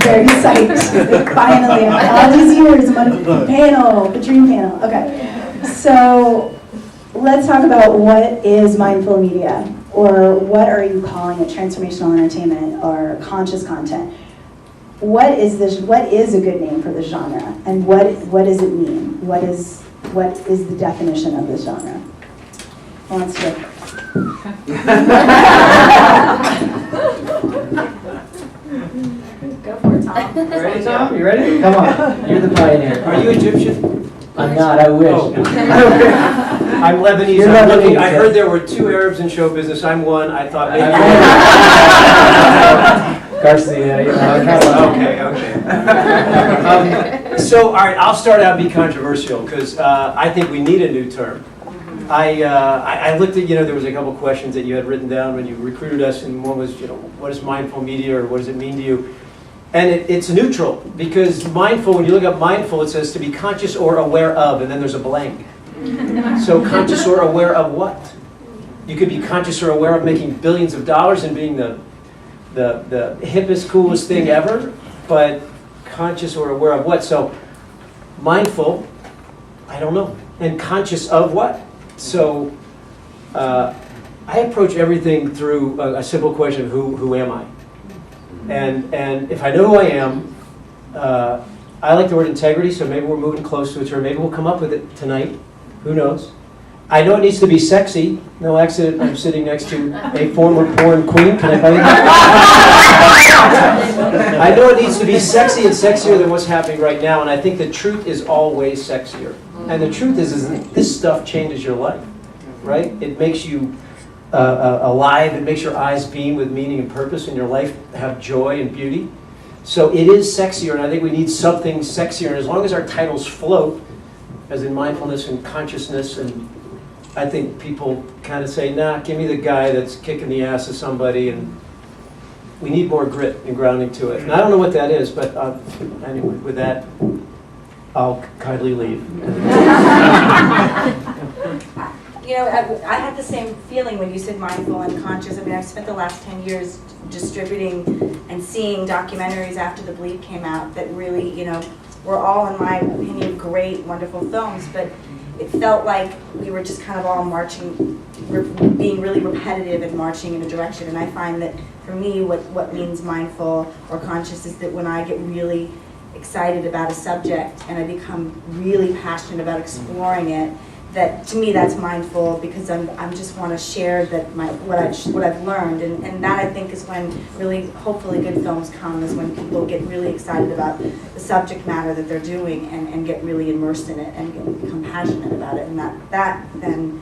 very psyched. Finally, all these years, I'm on a panel, the dream panel. Okay, so let's talk about what is mindful media, or what are you calling it, transformational entertainment or conscious content? What is this? What is a good name for this genre, and what does it mean? What is the definition of this genre? Who wants to? Go for it, Tom. You ready, Tom? You ready? Come on. You're the pioneer. Are you Egyptian? I'm not, I wish. Oh. I'm Lebanese. You're I'm looking, Lebanese, I yeah. heard there were 2 Arabs in show business. I'm one. I thought maybe. Garcia, you know. Okay. So, all right, I'll start out and be controversial because I think we need a new term. I looked at, there was a couple questions that you had written down when you recruited us, and one was, what is mindful media, or what does it mean to you? And it's neutral, because mindful, when you look up mindful, it says to be conscious or aware of, and then there's a blank. So conscious or aware of what? You could be conscious or aware of making billions of dollars and being the hippest, coolest thing ever, but conscious or aware of what? So mindful, I don't know. And conscious of what? So I approach everything through a simple question of who am I? And if I know who I am, I like the word integrity, so maybe we're moving close to a term. Maybe we'll come up with it tonight. Who knows? I know it needs to be sexy. No accident, I'm sitting next to a former porn queen. Can I tell you that? I know it needs to be sexy and sexier than what's happening right now, and I think the truth is always sexier. And the truth is that this stuff changes your life, right? It makes you alive. It makes your eyes beam with meaning and purpose, and your life have joy and beauty. So it is sexier, and I think we need something sexier. And as long as our titles float, as in mindfulness and consciousness, and I think people kind of say, nah, give me the guy that's kicking the ass of somebody, and we need more grit and grounding to it. And I don't know what that is, but anyway, with that, I'll kindly leave. I had the same feeling when you said mindful and conscious. I mean, I've spent the last 10 years distributing and seeing documentaries after the BLEEP came out that really, were all, in my opinion, great, wonderful films, but it felt like we were just kind of all marching, being really repetitive and marching in a direction. And I find that for me, what means mindful or conscious is that when I get really excited about a subject and I become really passionate about exploring it, that to me that's mindful, because I just want to share that what I've learned, and that I think is when really hopefully good films come, is when people get really excited about the subject matter that they're doing and get really immersed in it and become passionate about it, and that then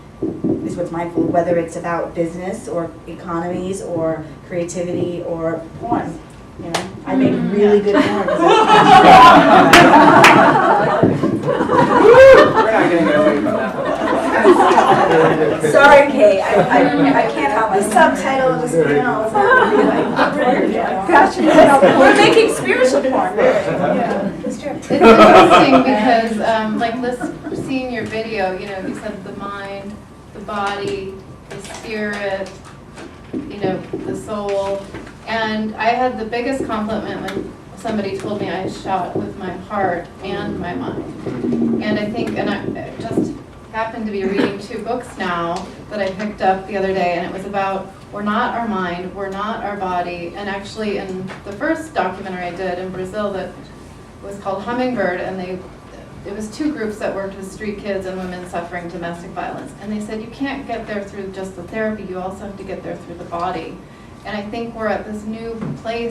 is what's mindful, whether it's about business or economies or creativity or porn. I make really good porn. We're not going to go away from that. Sorry, Kay. I can't help The myself. subtitle of this panel is We're making spiritual porn. Yeah, it's true. It's interesting because, like, seeing your video, you said the mind, the body, the spirit, the soul. And I had the biggest compliment when somebody told me I shot with my heart and my mind. And I think, and I just happened to be reading 2 books now that I picked up the other day, and it was about we're not our mind, we're not our body. And actually in the first documentary I did in Brazil that was called Hummingbird, and it was 2 groups that worked with street kids and women suffering domestic violence. And they said you can't get there through just the therapy, you also have to get there through the body. And I think we're at this new place